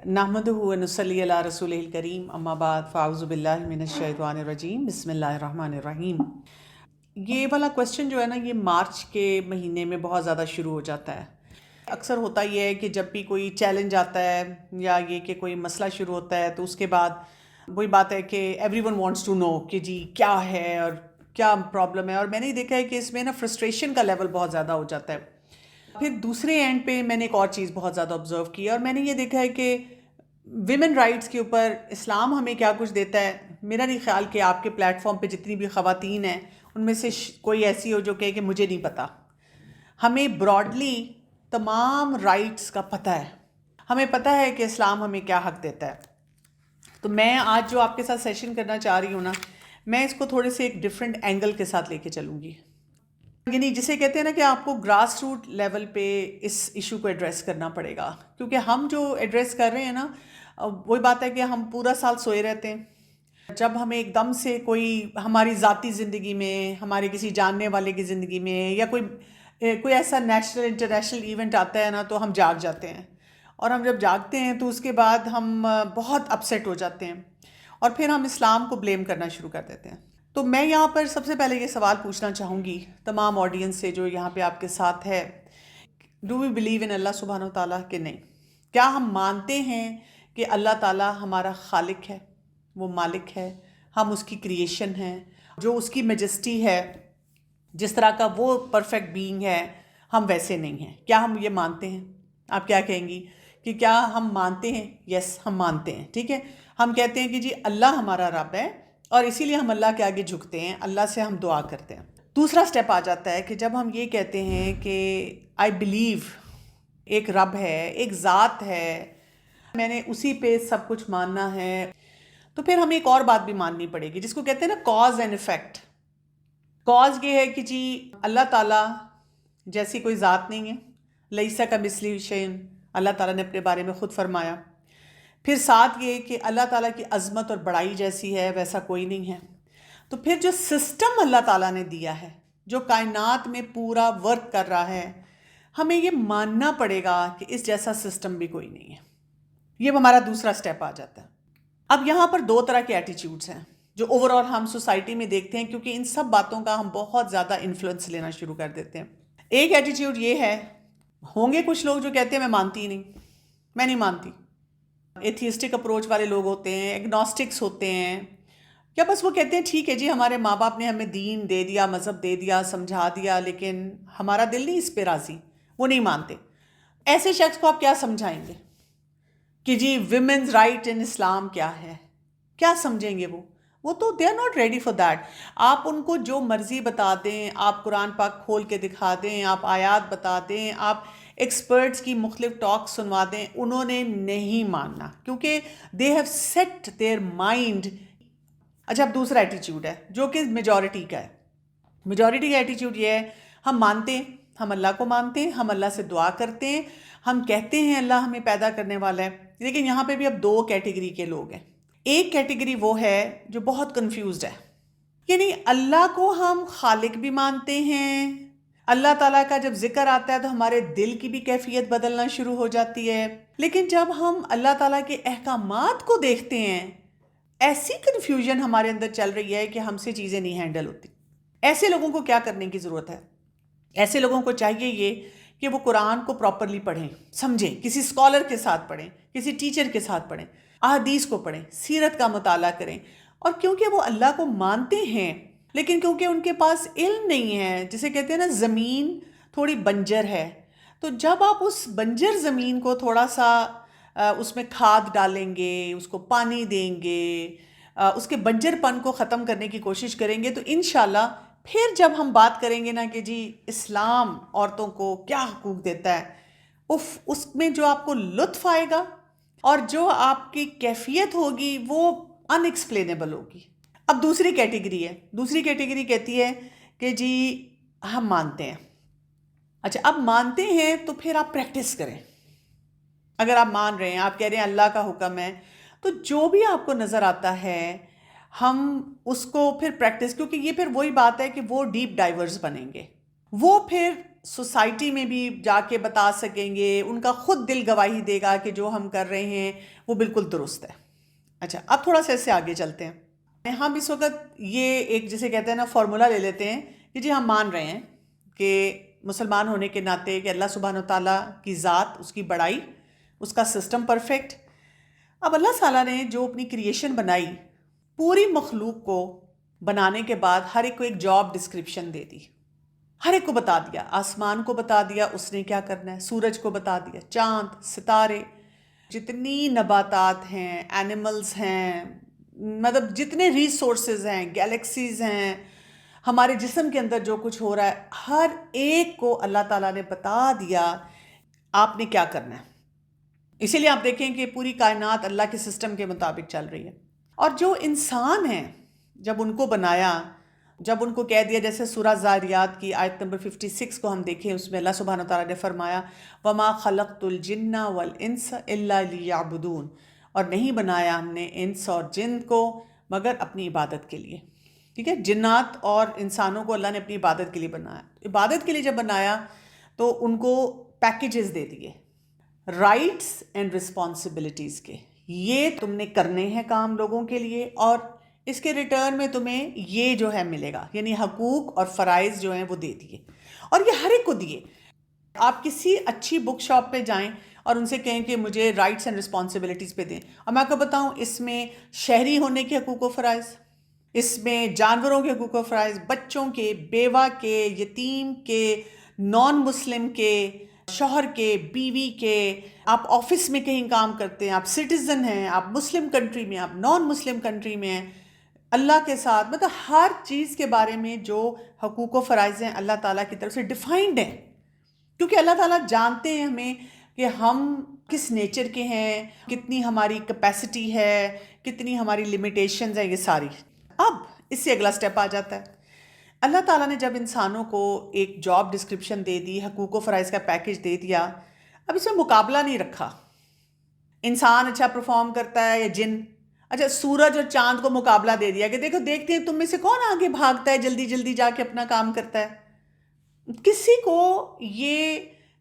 نحمدہ و نصلی علی رسولہ الکریم اما بعد فاعوذ باللہ من الشیطان الرجیم بسم اللہ الرحمن الرحیم۔ یہ والا کویسچن جو ہے نا، یہ مارچ کے مہینے میں بہت زیادہ شروع ہو جاتا ہے۔ اکثر ہوتا یہ ہے کہ جب بھی کوئی چیلنج آتا ہے یا یہ کہ کوئی مسئلہ شروع ہوتا ہے تو اس کے بعد وہی بات ہے کہ everyone wants to know کہ جی کیا ہے اور کیا پرابلم ہے، اور میں نے دیکھا ہے کہ اس میں نا فرسٹریشن کا لیول بہت زیادہ ہو جاتا ہے۔ پھر دوسرے اینڈ پہ میں نے ایک اور چیز بہت زیادہ آبزرو کی اور میں نے یہ دیکھا ہے کہ ویمن رائٹس کے اوپر اسلام ہمیں کیا کچھ دیتا ہے۔ میرا نہیں خیال کہ آپ کے پلیٹ فارم پہ جتنی بھی خواتین ہیں ان میں سے کوئی ایسی ہو جو کہے کہ مجھے نہیں پتہ۔ ہمیں براڈلی تمام رائٹس کا پتہ ہے، ہمیں پتہ ہے کہ اسلام ہمیں کیا حق دیتا ہے۔ تو میں آج جو آپ کے ساتھ سیشن کرنا چاہ رہی ہوں نا، میں اس کو تھوڑے سے ایک ڈفرینٹ اینگل کے ساتھ لے کے چلوں گی، یعنی جسے کہتے ہیں نا کہ آپ کو گراس روٹ لیول پہ اس ایشو کو ایڈریس کرنا پڑے گا، کیونکہ ہم جو ایڈریس کر رہے ہیں نا، وہی بات ہے کہ ہم پورا سال سوئے رہتے ہیں۔ جب ہمیں ایک دم سے کوئی ہماری ذاتی زندگی میں، ہمارے کسی جاننے والے کی زندگی میں یا کوئی ایسا نیشنل انٹرنیشنل ایونٹ آتا ہے نا، تو ہم جاگ جاتے ہیں، اور ہم جب جاگتے ہیں تو اس کے بعد ہم بہت اپسیٹ ہو جاتے ہیں اور پھر ہم اسلام کو بلیم کرنا شروع کر دیتے ہیں۔ تو میں یہاں پر سب سے پہلے یہ سوال پوچھنا چاہوں گی تمام آڈینس سے جو یہاں پہ آپ کے ساتھ ہے، ڈو وی بلیو ان اللہ سبحانہ و تعالیٰ کہ نہیں؟ کیا ہم مانتے ہیں کہ اللہ تعالیٰ ہمارا خالق ہے، وہ مالک ہے، ہم اس کی کریشن ہیں، جو اس کی میجسٹی ہے، جس طرح کا وہ پرفیکٹ بینگ ہے ہم ویسے نہیں ہیں؟ کیا ہم یہ مانتے ہیں؟ آپ کیا کہیں گی کہ کیا ہم مانتے ہیں؟ یس، ہم مانتے ہیں، ٹھیک ہے۔ ہم کہتے ہیں کہ جی اللہ ہمارا رب ہے اور اسی لیے ہم اللہ کے آگے جھکتے ہیں، اللہ سے ہم دعا کرتے ہیں۔ دوسرا سٹیپ آ جاتا ہے کہ جب ہم یہ کہتے ہیں کہ آئی بلیو ایک رب ہے، ایک ذات ہے، میں نے اسی پہ سب کچھ ماننا ہے، تو پھر ہمیں ایک اور بات بھی ماننی پڑے گی جس کو کہتے ہیں نا کاز اینڈ افیکٹ۔ کاز یہ ہے کہ جی اللہ تعالیٰ جیسی کوئی ذات نہیں ہے، لیس کمثلہ شیء، اللہ تعالیٰ نے اپنے بارے میں خود فرمایا۔ پھر ساتھ یہ کہ اللہ تعالیٰ کی عظمت اور بڑائی جیسی ہے ویسا کوئی نہیں ہے۔ تو پھر جو سسٹم اللہ تعالیٰ نے دیا ہے، جو کائنات میں پورا ورک کر رہا ہے، ہمیں یہ ماننا پڑے گا کہ اس جیسا سسٹم بھی کوئی نہیں ہے۔ یہ ہمارا دوسرا سٹیپ آ جاتا ہے۔ اب یہاں پر دو طرح کے ایٹیٹیوڈز ہیں جو اوور آل ہم سوسائٹی میں دیکھتے ہیں، کیونکہ ان سب باتوں کا ہم بہت زیادہ انفلوئنس لینا شروع کر دیتے ہیں۔ ایک ایٹیٹیوڈ یہ ہے، ہوں گے کچھ لوگ جو کہتے ہیں میں مانتی ہی نہیں، میں نہیں مانتی۔ ایتھیسٹک اپروچ والے لوگ ہوتے ہیں، ایگنوسٹکس ہوتے ہیں، یا بس وہ کہتے ہیں ٹھیک ہے جی ہمارے ماں باپ نے ہمیں دین دے دیا، مذہب دے دیا، سمجھا دیا، لیکن ہمارا دل نہیں اس پہ راضی، وہ نہیں مانتے۔ ایسے شخص کو آپ کیا سمجھائیں گے کہ جی ویمنز رائٹ ان اسلام کیا ہے؟ کیا سمجھیں گے وہ تو they are not ready for that. آپ ان کو جو مرضی بتا دیں، آپ قرآن پاک کھول کے دکھا دیں، آپ آیات بتا دیں، آپ ایکسپرٹس کی مختلف ٹاک سنوا دیں، انہوں نے نہیں ماننا، کیونکہ they have set their mind. اچھا، اب دوسرا ایٹیٹیوڈ ہے جو کہ میجورٹی کا ہے۔ میجورٹی کا ایٹیٹیوڈ یہ ہے، ہم مانتے ہیں، ہم اللہ کو مانتے ہیں، ہم اللہ سے دعا کرتے ہیں، ہم کہتے ہیں اللہ ہمیں پیدا کرنے والا ہے۔ لیکن یہاں پہ بھی اب دو کیٹیگری کے لوگ ہیں۔ ایک کیٹیگری وہ ہے جو بہت کنفیوزڈ ہے، یعنی اللہ کو ہم خالق بھی مانتے ہیں، اللہ تعالیٰ کا جب ذکر آتا ہے تو ہمارے دل کی بھی کیفیت بدلنا شروع ہو جاتی ہے، لیکن جب ہم اللہ تعالیٰ کے احکامات کو دیکھتے ہیں، ایسی کنفیوژن ہمارے اندر چل رہی ہے کہ ہم سے چیزیں نہیں ہینڈل ہوتی۔ ایسے لوگوں کو کیا کرنے کی ضرورت ہے؟ ایسے لوگوں کو چاہیے یہ کہ وہ قرآن کو پراپرلی پڑھیں، سمجھیں، کسی اسکالر کے ساتھ پڑھیں، کسی ٹیچر کے ساتھ پڑھیں، احادیث کو پڑھیں، سیرت کا مطالعہ کریں، اور کیونکہ وہ اللہ کو مانتے ہیں لیکن کیونکہ ان کے پاس علم نہیں ہے، جسے کہتے ہیں نا زمین تھوڑی بنجر ہے، تو جب آپ اس بنجر زمین کو تھوڑا سا اس میں کھاد ڈالیں گے، اس کو پانی دیں گے، اس کے بنجر پن کو ختم کرنے کی کوشش کریں گے، تو انشاءاللہ پھر جب ہم بات کریں گے نا کہ جی اسلام عورتوں کو کیا حقوق دیتا ہے، اس میں جو آپ کو لطف آئے گا اور جو آپ کی کیفیت ہوگی وہ ان ایکسپلینیبل ہوگی۔ اب دوسری کیٹیگری ہے، دوسری کیٹیگری کہتی ہے کہ جی ہم مانتے ہیں۔ اچھا، اب مانتے ہیں تو پھر آپ پریکٹس کریں۔ اگر آپ مان رہے ہیں، آپ کہہ رہے ہیں اللہ کا حکم ہے، تو جو بھی آپ کو نظر آتا ہے ہم اس کو پھر پریکٹس، کیونکہ یہ پھر وہی بات ہے کہ وہ ڈیپ ڈائیورز بنیں گے، وہ پھر سوسائٹی میں بھی جا کے بتا سکیں گے، ان کا خود دل گواہی دے گا کہ جو ہم کر رہے ہیں وہ بالکل درست ہے۔ اچھا، اب تھوڑا سا اس سے آگے چلتے ہیں۔ ہم اس وقت یہ ایک جسے کہتے ہیں نا فارمولا لے لیتے ہیں کہ جی ہم مان رہے ہیں کہ مسلمان ہونے کے ناطے کہ اللہ سبحانہ و تعالیٰ کی ذات، اس کی بڑائی، اس کا سسٹم پرفیکٹ۔ اب اللہ تعالیٰ نے جو اپنی کریشن بنائی، پوری مخلوق کو بنانے کے بعد ہر ایک کو ایک جاب ڈسکرپشن دے دی، ہر ایک کو بتا دیا، آسمان کو بتا دیا اس نے کیا کرنا ہے، سورج کو بتا دیا، چاند، ستارے، جتنی نباتات ہیں، اینیملز ہیں، مطلب جتنے ریسورسز ہیں، گیلیکسیز ہیں، ہمارے جسم کے اندر جو کچھ ہو رہا ہے، ہر ایک کو اللہ تعالیٰ نے بتا دیا آپ نے کیا کرنا ہے۔ اسی لیے آپ دیکھیں کہ پوری کائنات اللہ کے سسٹم کے مطابق چل رہی ہے۔ اور جو انسان ہیں، جب ان کو بنایا، جب ان کو کہہ دیا، جیسے سورہ زاریات کی آیت نمبر 56 کو ہم دیکھیں، اس میں اللہ سبحانہ تعالیٰ نے فرمایا وَمَا خَلَقْتُ الْجِنَّ وَالْإِنسَ إِلَّا لِيَعْبُدُونَ، اور نہیں بنایا ہم نے انس اور جن کو مگر اپنی عبادت کے لیے۔ ٹھیک ہے، جنات اور انسانوں کو اللہ نے اپنی عبادت کے لیے بنایا۔ عبادت کے لیے جب بنایا تو ان کو پیکیجز دے دیے، رائٹس اینڈ رسپانسبلٹیز کے، یہ تم نے کرنے ہیں کام لوگوں کے لیے، اور اس کے ریٹرن میں تمہیں یہ جو ہے ملے گا، یعنی حقوق اور فرائض جو ہیں وہ دے دیے، اور یہ ہر ایک کو دیے۔ آپ کسی اچھی بک شاپ پہ جائیں اور ان سے کہیں کہ مجھے رائٹس اینڈ رسپانسبلٹیز پہ دیں، اور میں آپ کو بتاؤں اس میں شہری ہونے کے حقوق و فرائض، اس میں جانوروں کے حقوق و فرائض، بچوں کے، بیوہ کے، یتیم کے، نان مسلم کے، شوہر کے، بیوی کے، آپ آفس میں کہیں کام کرتے ہیں، آپ سٹیزن ہیں، آپ مسلم کنٹری میں، آپ نان مسلم کنٹری میں ہیں، اللہ کے ساتھ، مطلب ہر چیز کے بارے میں جو حقوق و فرائض ہیں اللہ تعالیٰ کی طرف سے ڈیفائنڈ ہیں، کیونکہ اللہ تعالیٰ جانتے ہیں ہمیں کہ ہم کس نیچر کے ہیں، کتنی ہماری کیپیسٹی ہے، کتنی ہماری لمیٹیشنز ہیں، یہ ساری۔ اب اس سے اگلا سٹیپ آ جاتا ہے، اللہ تعالیٰ نے جب انسانوں کو ایک جاب ڈسکرپشن دے دی، حقوق و فرائض کا پیکج دے دیا، اب اس میں مقابلہ نہیں رکھا، انسان اچھا پرفارم کرتا ہے یا جن۔ اچھا، سورج اور چاند کو مقابلہ دے دیا کہ دیکھو دیکھتے ہیں تم میں سے کون آگے بھاگتا ہے، جلدی جلدی جا کے اپنا کام کرتا ہے۔ کسی کو یہ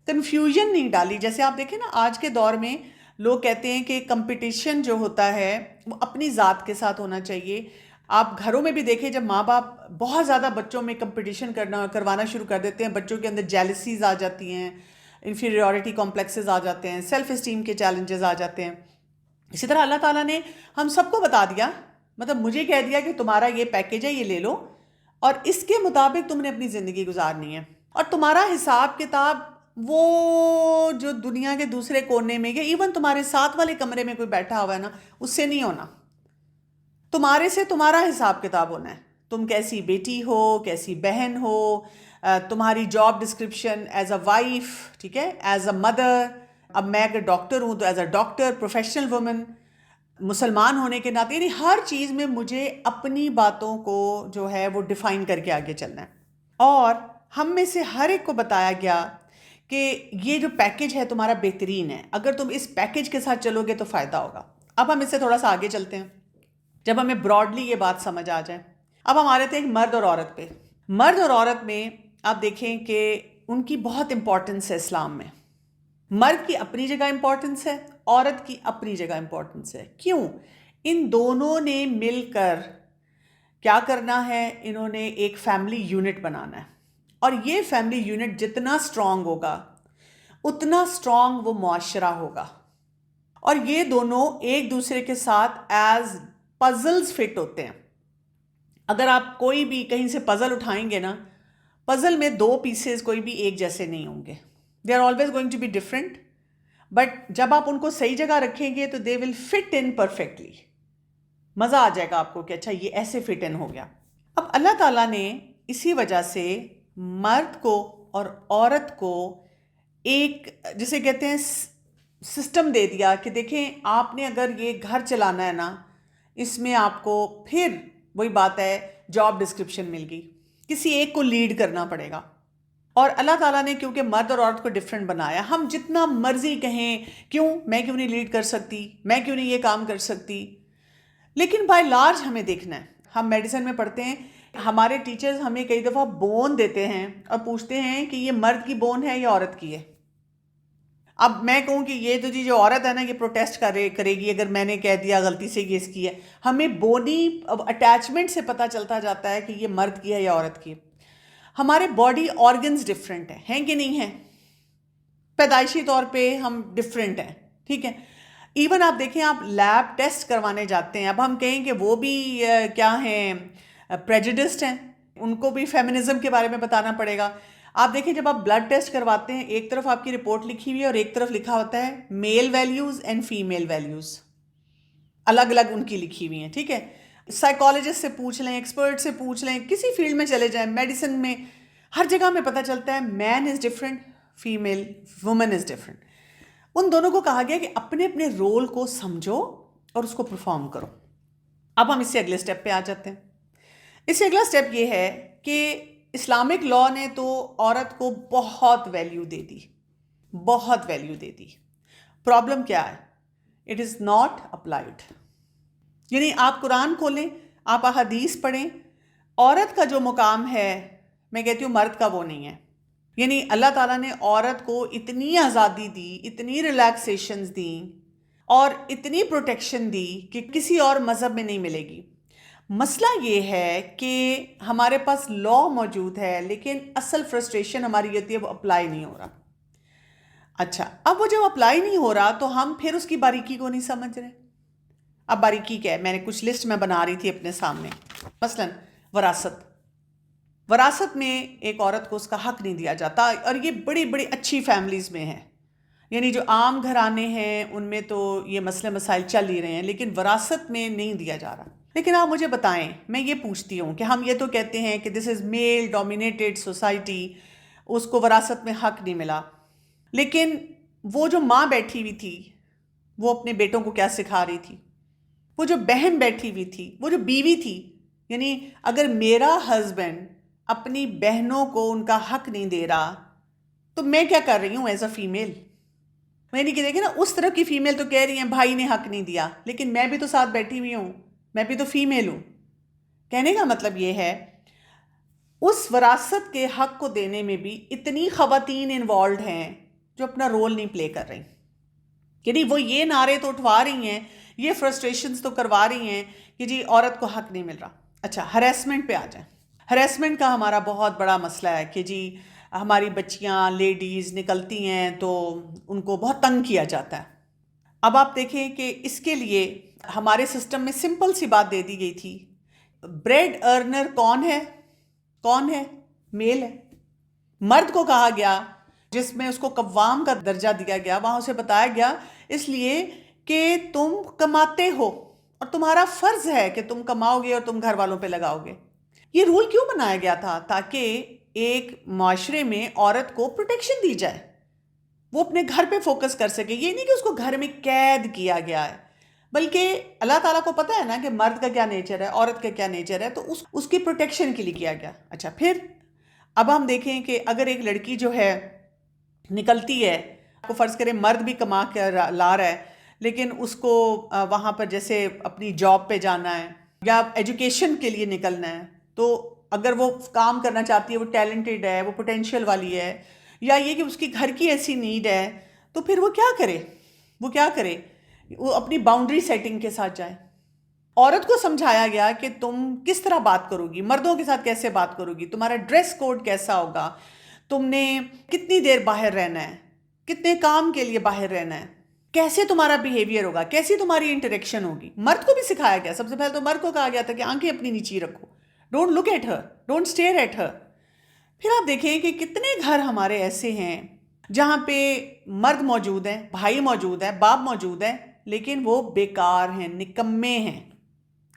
کنفیوژن نہیں ڈالی۔ جیسے آپ دیکھیں نا آج کے دور میں لوگ کہتے ہیں کہ کمپٹیشن جو ہوتا ہے وہ اپنی ذات کے ساتھ ہونا چاہیے۔ آپ گھروں میں بھی دیکھیں، جب ماں باپ بہت زیادہ بچوں میں کمپٹیشن کروانا شروع کر دیتے ہیں، بچوں کے اندر جیلسیز آ جاتی ہیں، انفیریورٹی کمپلیکسز آ جاتے ہیں، سیلف اسٹیم کے چیلنجز آ جاتے ہیں۔ اسی طرح اللہ تعالیٰ نے ہم سب کو بتا دیا، مطلب مجھے کہہ دیا کہ تمہارا یہ پیکیج ہے، یہ لے لو، اور اس کے مطابق تم نے اپنی زندگی گزارنی ہے، اور تمہارا حساب کتاب وہ جو دنیا کے دوسرے کونے میں، یا ایون تمہارے ساتھ والے کمرے میں کوئی بیٹھا ہوا ہے نا، اس سے نہیں ہونا، تمہارے سے تمہارا حساب کتاب ہونا ہے۔ تم کیسی بیٹی ہو، کیسی بہن ہو، تمہاری job description as a wife, ٹھیک ہے، ایز اے مدر، اب میں اگر ڈاکٹر ہوں تو as a doctor, professional woman, مسلمان ہونے کے ناطے، یعنی ہر چیز میں مجھے اپنی باتوں کو جو ہے وہ ڈیفائن کر کے آگے چلنا ہے۔ اور ہم میں سے ہر ایک کو بتایا گیا کہ یہ جو پیکج ہے تمہارا بہترین ہے، اگر تم اس پیکج کے ساتھ چلو گے تو فائدہ ہوگا۔ اب ہم اس سے تھوڑا سا آگے چلتے ہیں، جب ہمیں براڈلی یہ بات سمجھ آ جائے۔ اب ہم آ رہے تھے ایک مرد اور عورت پہ۔ مرد اور عورت میں آپ دیکھیں کہ ان کی بہت امپورٹنس ہے اسلام میں۔ مرد کی اپنی جگہ امپورٹنس ہے، عورت کی اپنی جگہ امپورٹنس ہے۔ کیوں؟ ان دونوں نے مل کر کیا کرنا ہے، انہوں نے ایک فیملی یونٹ بنانا ہے، اور یہ فیملی یونٹ جتنا اسٹرانگ ہوگا اتنا اسٹرانگ وہ معاشرہ ہوگا، اور یہ دونوں ایک دوسرے کے ساتھ ایز پزلز فٹ ہوتے ہیں۔ اگر آپ کوئی بھی کہیں سے پزل اٹھائیں گے نا، پزل میں دو پیسز کوئی بھی ایک جیسے نہیں ہوں گے، they are always going to be different, but جب آپ ان کو صحیح جگہ رکھیں گے تو دے ول فٹ ان پرفیکٹلی، مزہ آ جائے گا آپ کو کہ اچھا یہ ایسے فٹ ان ہو گیا۔ اب اللہ تعالیٰ نے اسی وجہ سے مرد کو اور عورت کو ایک جسے کہتے ہیں سسٹم دے دیا کہ دیکھیں آپ نے اگر یہ گھر چلانا ہے نا، اس میں آپ کو پھر وہی بات ہے، جاب ڈسکرپشن مل گئی، کسی ایک کو لیڈ کرنا پڑے گا۔ اور اللہ تعالیٰ نے کیونکہ مرد اور عورت کو ڈفرینٹ بنایا، ہم جتنا مرضی کہیں کیوں میں کیوں نہیں لیڈ کر سکتی، میں کیوں نہیں یہ کام کر سکتی، لیکن بائی لارج ہمیں دیکھنا ہے۔ ہم میڈیسن میں پڑھتے ہیں ہمارے ٹیچرز ہمیں کئی دفعہ بون دیتے ہیں اور پوچھتے ہیں کہ یہ مرد کی بون ہے یا عورت کی ہے. اب میں کہوں کہ یہ تو جی جو عورت ہے نا یہ پروٹیسٹ کرے گی اگر میں نے کہہ دیا غلطی سے یہ اس کی ہے. ہمیں بونی اٹیچمنٹ سے پتہ چلتا جاتا ہے کہ یہ مرد کی ہے یا عورت کی ہے. ہمارے باڈی آرگنز ڈفرینٹ ہیں کہ نہیں ہیں؟ پیدائشی طور پہ ہم ڈفرینٹ ہیں، ٹھیک ہے. ایون آپ دیکھیں، آپ لیب ٹیسٹ کروانے جاتے ہیں، اب ہم کہیں کہ وہ بھی کیا ہیں، پریجوڈسڈ ہیں، ان کو بھی فیمنزم کے بارے میں بتانا پڑے گا. آپ دیکھیں جب آپ بلڈ ٹیسٹ کرواتے ہیں، ایک طرف آپ کی رپورٹ لکھی ہوئی ہے اور ایک طرف لکھا ہوتا ہے میل ویلیوز اینڈ فیمیل ویلیوز، الگ الگ ان کی لکھی ہوئی ہیں، ٹھیک ہے. سائیکالوجسٹ سے پوچھ لیں، ایکسپرٹ سے پوچھ لیں، کسی فیلڈ میں چلے جائیں، میڈیسن میں، ہر جگہ میں پتہ چلتا ہے man is different, female woman is different. ان دونوں کو کہا گیا کہ اپنے اپنے رول کو سمجھو اور اس کو پرفارم کرو. اب ہم اس سے اگلے سٹیپ پہ آ جاتے ہیں. اس سے اگلا سٹیپ یہ ہے کہ اسلامک لاء نے تو عورت کو بہت ویلیو دے دی، بہت ویلیو دے دی. پرابلم کیا ہے؟ It is not applied. یعنی آپ قرآن کھولیں، آپ احادیث پڑھیں، عورت کا جو مقام ہے میں کہتی ہوں مرد کا وہ نہیں ہے. یعنی اللہ تعالیٰ نے عورت کو اتنی آزادی دی، اتنی ریلیکسیشنز دیں اور اتنی پروٹیکشن دی کہ کسی اور مذہب میں نہیں ملے گی. مسئلہ یہ ہے کہ ہمارے پاس لا موجود ہے لیکن اصل فرسٹریشن ہماری یہ ہوتی ہے وہ اپلائی نہیں ہو رہا. اچھا، اب وہ جب اپلائی نہیں ہو رہا تو ہم پھر اس کی باریکی کو نہیں سمجھ رہے. اب باریکی کیا ہے؟ میں نے کچھ لسٹ میں بنا رہی تھی اپنے سامنے. مثلا وراثت میں ایک عورت کو اس کا حق نہیں دیا جاتا، اور یہ بڑی بڑی اچھی فیملیز میں ہے. یعنی جو عام گھرانے ہیں ان میں تو یہ مسئلے مسائل چل ہی رہے ہیں لیکن وراثت میں نہیں دیا جا رہا. لیکن آپ مجھے بتائیں، میں یہ پوچھتی ہوں کہ ہم یہ تو کہتے ہیں کہ دس از میل ڈومینیٹڈ سوسائٹی، اس کو وراثت میں حق نہیں ملا، لیکن وہ جو ماں بیٹھی ہوئی تھی وہ اپنے بیٹوں کو کیا سکھا رہی تھی؟ وہ جو بہن بیٹھی ہوئی تھی، وہ جو بیوی تھی، یعنی اگر میرا ہسبینڈ اپنی بہنوں کو ان کا حق نہیں دے رہا تو میں کیا کر رہی ہوں ایز اے فیمیل؟ میں نہیں کہ دیکھیں نا، اس طرح کی فیمیل تو کہہ رہی ہیں بھائی نے حق نہیں دیا، لیکن میں بھی تو ساتھ بیٹھی ہوئی ہوں، میں بھی تو فیمیل ہوں. کہنے کا مطلب یہ ہے اس وراثت کے حق کو دینے میں بھی اتنی خواتین انوالوڈ ہیں جو اپنا رول نہیں پلے کر رہی. یعنی وہ یہ نعرے تو اٹھوا رہی ہیں، یہ فرسٹریشنز تو کروا رہی ہیں کہ جی عورت کو حق نہیں مل رہا. اچھا، ہریسمنٹ پہ آ جائیں. ہریسمنٹ کا ہمارا بہت بڑا مسئلہ ہے کہ جی ہماری بچیاں لیڈیز نکلتی ہیں تو ان کو بہت تنگ کیا جاتا ہے. اب آپ دیکھیں کہ اس کے لیے ہمارے سسٹم میں سمپل سی بات دے دی گئی تھی، بریڈ ارنر کون ہے؟ کون ہے؟ میل ہے. مرد کو کہا گیا، جس میں اس کو قوام کا درجہ دیا گیا، وہاں اسے بتایا گیا اس لیے کہ تم کماتے ہو اور تمہارا فرض ہے کہ تم کماؤ گے اور تم گھر والوں پہ لگاؤ گے. یہ رول کیوں بنایا گیا تھا؟ تاکہ ایک معاشرے میں عورت کو پروٹیکشن دی جائے، وہ اپنے گھر پہ فوکس کر سکے. یہ نہیں کہ اس کو گھر میں قید کیا گیا ہے، بلکہ اللہ تعالیٰ کو پتہ ہے نا کہ مرد کا کیا نیچر ہے، عورت کا کیا نیچر ہے، تو اس کی پروٹیکشن کے لیے کیا گیا. اچھا، پھر اب ہم دیکھیں کہ اگر ایک لڑکی جو ہے نکلتی ہے، کو فرض کریں مرد بھی کما کے لا رہا ہے لیکن اس کو وہاں پر جیسے اپنی جاب پہ جانا ہے یا ایجوکیشن کے لیے نکلنا ہے، تو اگر وہ کام کرنا چاہتی ہے، وہ ٹیلنٹڈ ہے، وہ پوٹینشیل والی ہے، یا یہ کہ اس کی گھر کی ایسی نیڈ ہے، تو پھر وہ کیا کرے؟ وہ اپنی باؤنڈری سیٹنگ کے ساتھ جائے. عورت کو سمجھایا گیا کہ تم کس طرح بات کرو گی، مردوں کے ساتھ کیسے بات کرو گی، تمہارا ڈریس کوڈ کیسا ہوگا، تم نے کتنی دیر باہر رہنا ہے، کتنے کام کے لیے باہر رہنا ہے، کیسے تمہارا بیہیویئر ہوگا، کیسی تمہاری انٹریکشن ہوگی. مرد کو بھی سکھایا گیا. سب سے پہلے تو مرد کو کہا گیا تھا کہ آنکھیں اپنی نیچی رکھو، don't look at her, don't stare at her. پھر آپ دیکھیں کہ کتنے گھر ہمارے ایسے ہیں جہاں پہ مرد موجود ہیں، بھائی موجود ہیں، باپ موجود ہیں، لیکن وہ بیکار ہیں، نکمے ہیں،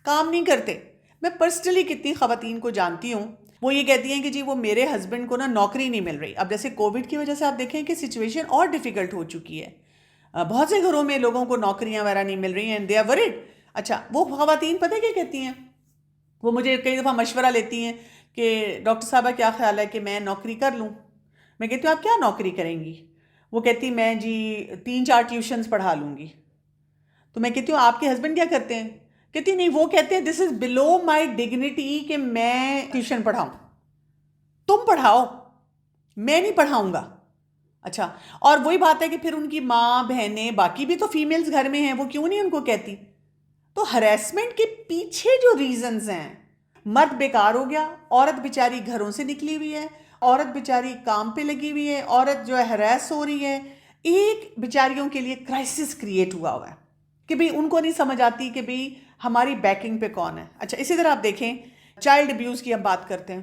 کام نہیں کرتے. میں پرسنلی کتنی خواتین کو جانتی ہوں، وہ یہ کہتی ہیں کہ جی وہ میرے ہسبینڈ کو نا نوکری نہیں مل رہی. اب جیسے کووڈ کی وجہ سے آپ دیکھیں کہ سچویشن اور ڈیفیکلٹ ہو چکی ہے، بہت سے گھروں میں لوگوں کو نوکریاں وغیرہ نہیں مل رہی ہیں، دے آر ورڈ. اچھا، وہ خواتین پتہ کیا کہتی ہیں؟ وہ مجھے کئی دفعہ مشورہ لیتی ہیں کہ ڈاکٹر صاحبہ کیا خیال ہے کہ میں نوکری کر لوں؟ میں کہتی ہوں آپ کیا نوکری کریں گی؟ وہ کہتی میں جی 3-4 ٹیوشنز پڑھا لوں گی. تو میں کہتی ہوں آپ کے ہسبینڈ کیا کرتے ہیں؟ کہتی نہیں، وہ کہتے ہیں دس از بلو مائی ڈگنیٹی کہ میں ٹیوشن پڑھاؤں، تم پڑھاؤ، میں نہیں پڑھاؤں گا. اچھا، اور وہی بات ہے کہ پھر ان کی ماں بہنیں باقی بھی تو فیمیلز گھر میں ہیں، وہ کیوں نہیں ان کو کہتی؟ تو ہریسمنٹ کے پیچھے جو ریزنز ہیں، مرد بیکار ہو گیا، عورت بیچاری گھروں سے نکلی ہوئی ہے، عورت بیچاری کام پہ لگی ہوئی ہے، عورت جو ہے ہراس ہو رہی ہے، ایک بیچاریوں کے لیے کرائسس کریٹ ہوا ہے کہ بھئی ان کو نہیں سمجھ آتی کہ بھئی ہماری بیکنگ پہ کون ہے. اچھا، اسی طرح آپ دیکھیں چائلڈ ابیوز کی ہم بات کرتے ہیں.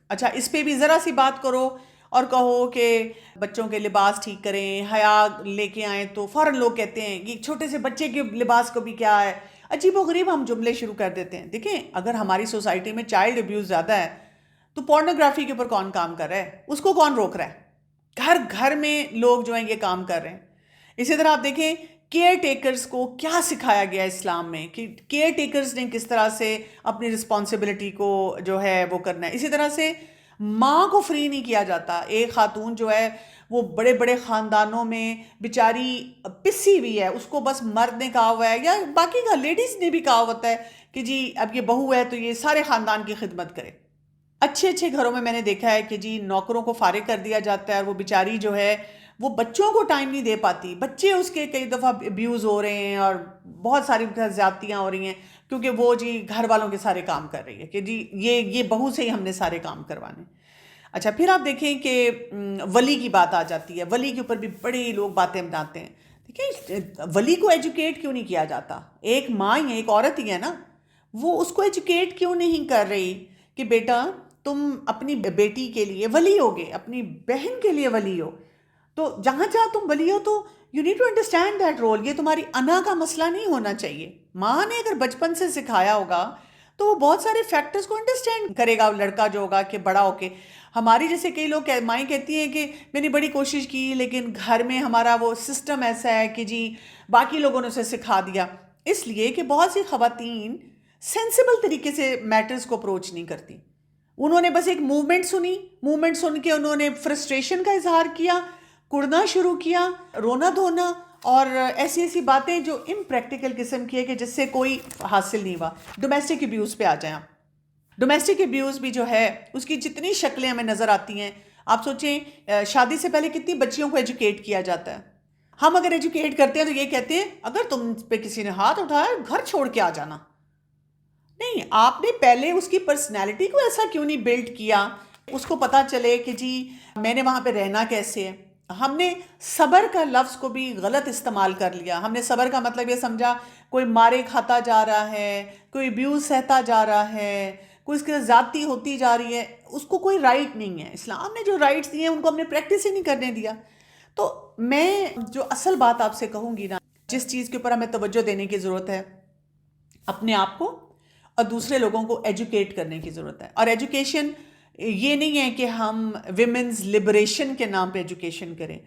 اچھا، اس پہ بھی ذرا سی بات کرو اور کہو کہ بچوں کے لباس ٹھیک کریں، حیا لے کے آئیں، تو فوراً لوگ کہتے ہیں یہ چھوٹے سے بچے کے لباس کو بھی کیا ہے، عجیب و غریب ہم جملے شروع کر دیتے ہیں. دیکھیں، اگر ہماری سوسائٹی میں چائلڈ ابیوز زیادہ ہے تو پورنوگرافی کے اوپر کون کام کر رہا ہے؟ اس کو کون روک رہا ہے؟ گھر گھر میں لوگ جو ہیں یہ کام کر رہے ہیں. اسی طرح آپ دیکھیں کیئر ٹیکرز کو کیا سکھایا گیا اسلام میں کہ کیئر ٹیکرز نے کس طرح سے اپنی رسپانسبلٹی کو جو ہے وہ کرنا ہے. اسی طرح سے ماں کو فری نہیں کیا جاتا. ایک خاتون جو ہے وہ بڑے بڑے خاندانوں میں بیچاری پسی ہوئی ہے، اس کو بس مرد نے کہا ہوا ہے یا باقی کا لیڈیز نے بھی کہا ہوتا ہے کہ جی اب یہ بہو ہے تو یہ سارے خاندان کی خدمت کرے. اچھے اچھے گھروں میں نے دیکھا ہے کہ جی نوکروں کو فارغ کر دیا جاتا ہے اور وہ بیچاری جو ہے وہ بچوں کو ٹائم نہیں دے پاتی. بچے اس کے کئی دفعہ ابیوز ہو رہے ہیں اور بہت ساری زیادتیاں ہو رہی ہیں کیونکہ وہ جی گھر والوں کے سارے کام کر رہی ہے کہ جی یہ بہو سے ہی ہم نے سارے کام کروانے. اچھا، پھر آپ دیکھیں کہ ولی کی بات آ جاتی ہے. ولی کے اوپر بھی بڑے لوگ باتیں بناتے ہیں. دیکھیں، ولی کو ایجوکیٹ کیوں نہیں کیا جاتا؟ ایک ماں ہی ہے، ایک عورت ہی ہے نا، وہ اس کو ایجوکیٹ کیوں نہیں کر رہی کہ بیٹا تم اپنی بیٹی کے لیے ولی ہوگے، اپنی بہن کے لیے ولی ہو، تو جہاں جہاں تم ولی ہو تو you need to understand that role. یہ تمہاری انا کا مسئلہ نہیں ہونا چاہیے. ماں نے اگر بچپن سے سکھایا ہوگا تو وہ بہت سارے فیکٹرز کو انڈرسٹینڈ کرے گا لڑکا جو ہوگا کہ بڑا ہو کے. ہماری جیسے کئی لوگ مائیں کہتی ہیں کہ میں نے بڑی کوشش کی لیکن گھر میں ہمارا وہ سسٹم ایسا ہے کہ جی باقی لوگوں نے اسے سکھا دیا. اس لیے کہ بہت سی خواتین سینسیبل طریقے سے میٹرز کو اپروچ نہیں کرتی. انہوں نے بس ایک موومنٹ سنی، موومنٹ سن کے انہوں نے فرسٹریشن کا اظہار کیا، کڑنا شروع کیا، رونا دھونا اور ایسی ایسی باتیں جو امپریکٹیکل قسم کی ہے کہ جس سے کوئی حاصل نہیں ہوا. ڈومیسٹک ابیوز پہ آ جائیں آپ. ڈومیسٹک ابیوز بھی جو ہے اس کی جتنی شکلیں ہمیں نظر آتی ہیں، آپ سوچیں شادی سے پہلے کتنی بچیوں کو ایجوکیٹ کیا جاتا ہے. ہم اگر ایجوکیٹ کرتے ہیں تو یہ کہتے ہیں اگر تم پہ کسی نے ہاتھ اٹھایا گھر چھوڑ کے آ جانا. نہیں، آپ نے پہلے اس کی پرسنالٹی کو ایسا کیوں نہیں بلڈ کیا، اس کو پتا چلے کہ جی میں نے وہاں پہ رہنا کیسے ہے. ہم نے صبر کا لفظ کو بھی غلط استعمال کر لیا. ہم نے صبر کا مطلب یہ سمجھا کوئی مارے کھاتا جا رہا ہے، کوئی ابیوز سہتا جا رہا ہے، کوئی اس کے زیادتی ہوتی جا رہی ہے، اس کو کوئی رائٹ نہیں ہے. اسلام نے جو رائٹس دیے ہیں ان کو ہم نے پریکٹس ہی نہیں کرنے دیا. تو میں جو اصل بات آپ سے کہوں گی نا، جس چیز کے اوپر ہمیں توجہ دینے کی ضرورت ہے، اپنے آپ کو اور دوسرے لوگوں کو ایجوکیٹ کرنے کی ضرورت ہے. اور ایجوکیشن یہ نہیں ہے کہ ہم ویمنز لبریشن کے نام پہ ایجوکیشن کریں.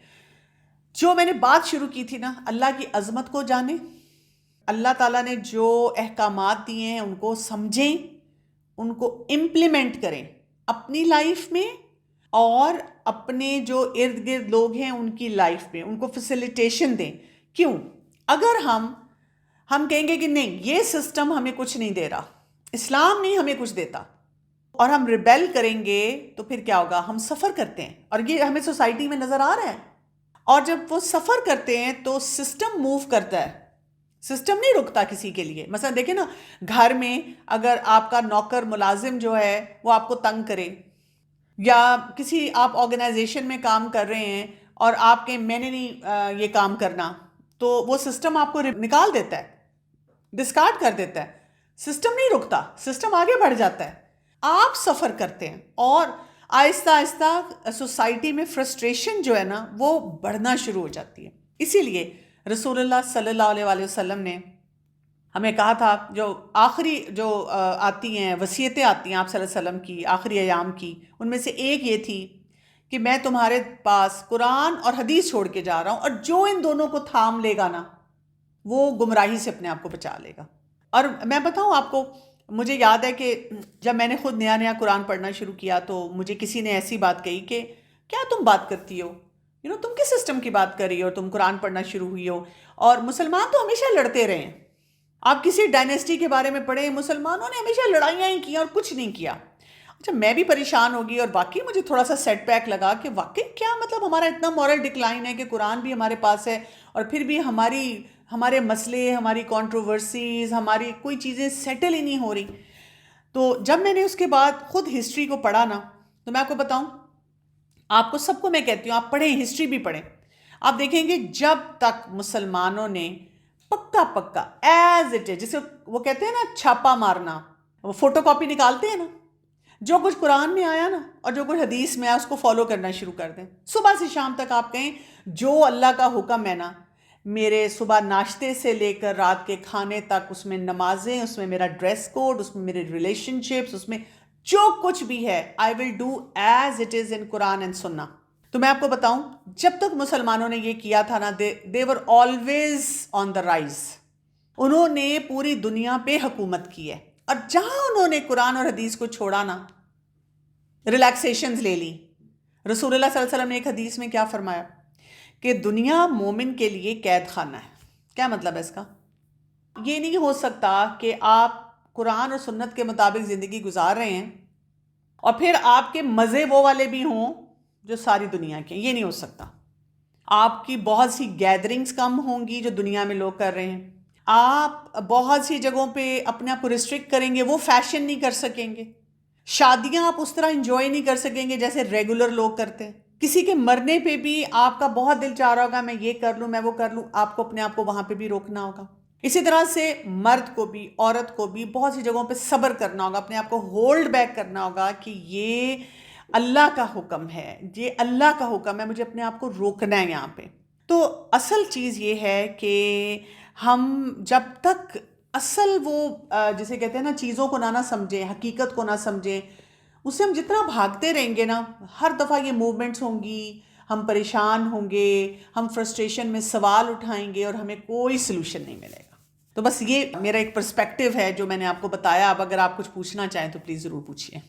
جو میں نے بات شروع کی تھی نا، اللہ کی عظمت کو جانیں، اللہ تعالیٰ نے جو احکامات دیے ہیں ان کو سمجھیں، ان کو امپلیمنٹ کریں اپنی لائف میں اور اپنے جو ارد گرد لوگ ہیں ان کی لائف میں، ان کو فیسیلیٹیشن دیں. کیوں؟ اگر ہم کہیں گے کہ نہیں یہ سسٹم ہمیں کچھ نہیں دے رہا، اسلام نہیں ہمیں کچھ دیتا، اور ہم ریبیل کریں گے تو پھر کیا ہوگا؟ ہم سفر کرتے ہیں اور یہ ہمیں سوسائٹی میں نظر آ رہا ہے. اور جب وہ سفر کرتے ہیں تو سسٹم موو کرتا ہے، سسٹم نہیں رکتا کسی کے لیے. مثلا دیکھیں نا، گھر میں اگر آپ کا نوکر ملازم جو ہے وہ آپ کو تنگ کرے، یا کسی آپ آرگنائزیشن میں کام کر رہے ہیں اور آپ کے میں نے نہیں یہ کام کرنا، تو وہ سسٹم آپ کو نکال دیتا ہے، ڈسکارڈ کر دیتا ہے. سسٹم نہیں رکتا، سسٹم آگے بڑھ جاتا ہے. آپ سفر کرتے ہیں اور آہستہ آہستہ سوسائٹی میں فرسٹریشن جو ہے نا وہ بڑھنا شروع ہو جاتی ہے. اسی لیے رسول اللہ صلی اللہ علیہ وآلہ وسلم نے ہمیں کہا تھا، جو آخری جو آتی ہیں وصیتیں آتی ہیں آپ صلی اللہ علیہ وسلم کی آخری ایام کی، ان میں سے ایک یہ تھی کہ میں تمہارے پاس قرآن اور حدیث چھوڑ کے جا رہا ہوں، اور جو ان دونوں کو تھام لے گا نا وہ گمراہی سے اپنے آپ کو بچا لے گا. اور میں بتاؤں آپ کو، مجھے یاد ہے کہ جب میں نے خود نیا نیا قرآن پڑھنا شروع کیا تو مجھے کسی نے ایسی بات کہی کہ کیا تم بات کرتی ہو، تم کس سسٹم کی بات کر رہی ہو، تم قرآن پڑھنا شروع ہوئی ہو. اور مسلمان تو ہمیشہ لڑتے رہے ہیں، آپ کسی ڈائنیسٹی کے بارے میں پڑھیں، مسلمانوں نے ہمیشہ لڑائیاں ہی کی اور کچھ نہیں کیا. اچھا میں بھی پریشان ہوگی اور واقعی مجھے تھوڑا سا سیٹ بیک لگا کہ واقعی کیا مطلب ہمارا اتنا مورل ڈکلائن ہے کہ قرآن بھی ہمارے پاس ہے اور پھر بھی ہمارے مسئلے، ہماری کنٹروورسیز، ہماری کوئی چیزیں سیٹل ہی نہیں ہو رہی. تو جب میں نے اس کے بعد خود ہسٹری کو پڑھا نا، تو میں آپ کو بتاؤں، آپ کو سب کو میں کہتی ہوں آپ پڑھیں، ہسٹری بھی پڑھیں. آپ دیکھیں گے جب تک مسلمانوں نے پکا ایز اٹ از، جسے وہ کہتے ہیں نا چھاپا مارنا، وہ فوٹو کاپی نکالتے ہیں نا، جو کچھ قرآن میں آیا نا اور جو کچھ حدیث میں آیا اس کو فالو کرنا شروع کر دیں. صبح سے شام تک آپ کہیں جو اللہ کا حکم ہے نا، میرے صبح ناشتے سے لے کر رات کے کھانے تک، اس میں نمازیں، اس میں میرا ڈریس کوڈ، اس میں میرے ریلیشن شپس، اس میں جو کچھ بھی ہے I will do as it is in Quran and Sunnah. تو میں آپ کو بتاؤں جب تک مسلمانوں نے یہ کیا تھا نا، they were always on the rise. انہوں نے پوری دنیا پہ حکومت کی ہے، اور جہاں انہوں نے قرآن اور حدیث کو چھوڑا نا، ریلیکسیشنز لے لی. رسول اللہ صلی اللہ علیہ وسلم نے ایک حدیث میں کیا فرمایا کہ دنیا مومن کے لیے قید خانہ ہے. کیا مطلب ہے اس کا؟ یہ نہیں ہو سکتا کہ آپ قرآن اور سنت کے مطابق زندگی گزار رہے ہیں اور پھر آپ کے مزے وہ والے بھی ہوں جو ساری دنیا کے. یہ نہیں ہو سکتا. آپ کی بہت سی گیدرنگز کم ہوں گی جو دنیا میں لوگ کر رہے ہیں. آپ بہت سی جگہوں پہ اپنے آپ کو ریسٹرکٹ کریں گے، وہ فیشن نہیں کر سکیں گے. شادیاں آپ اس طرح انجوائے نہیں کر سکیں گے جیسے ریگولر لوگ کرتے ہیں. کسی کے مرنے پہ بھی آپ کا بہت دل چاہ رہا ہوگا میں یہ کر لوں، میں وہ کر لوں، آپ کو اپنے آپ کو وہاں پہ بھی روکنا ہوگا. اسی طرح سے مرد کو بھی، عورت کو بھی بہت سی جگہوں پہ صبر کرنا ہوگا، اپنے آپ کو ہولڈ بیک کرنا ہوگا کہ یہ اللہ کا حکم ہے، یہ اللہ کا حکم ہے، مجھے اپنے آپ کو روکنا ہے یہاں پہ. تو اصل چیز یہ ہے کہ ہم جب تک اصل وہ جسے کہتے ہیں نا چیزوں کو نہ سمجھیں، حقیقت کو نہ سمجھیں، اس سے ہم جتنا بھاگتے رہیں گے نا، ہر دفعہ یہ موومنٹس ہوں گی، ہم پریشان ہوں گے، ہم فرسٹریشن میں سوال اٹھائیں گے اور ہمیں کوئی سلوشن نہیں ملے گا. تو بس یہ میرا ایک پرسپیکٹیو ہے جو میں نے آپ کو بتایا. اب اگر آپ کچھ پوچھنا چاہیں تو پلیز ضرور پوچھیے.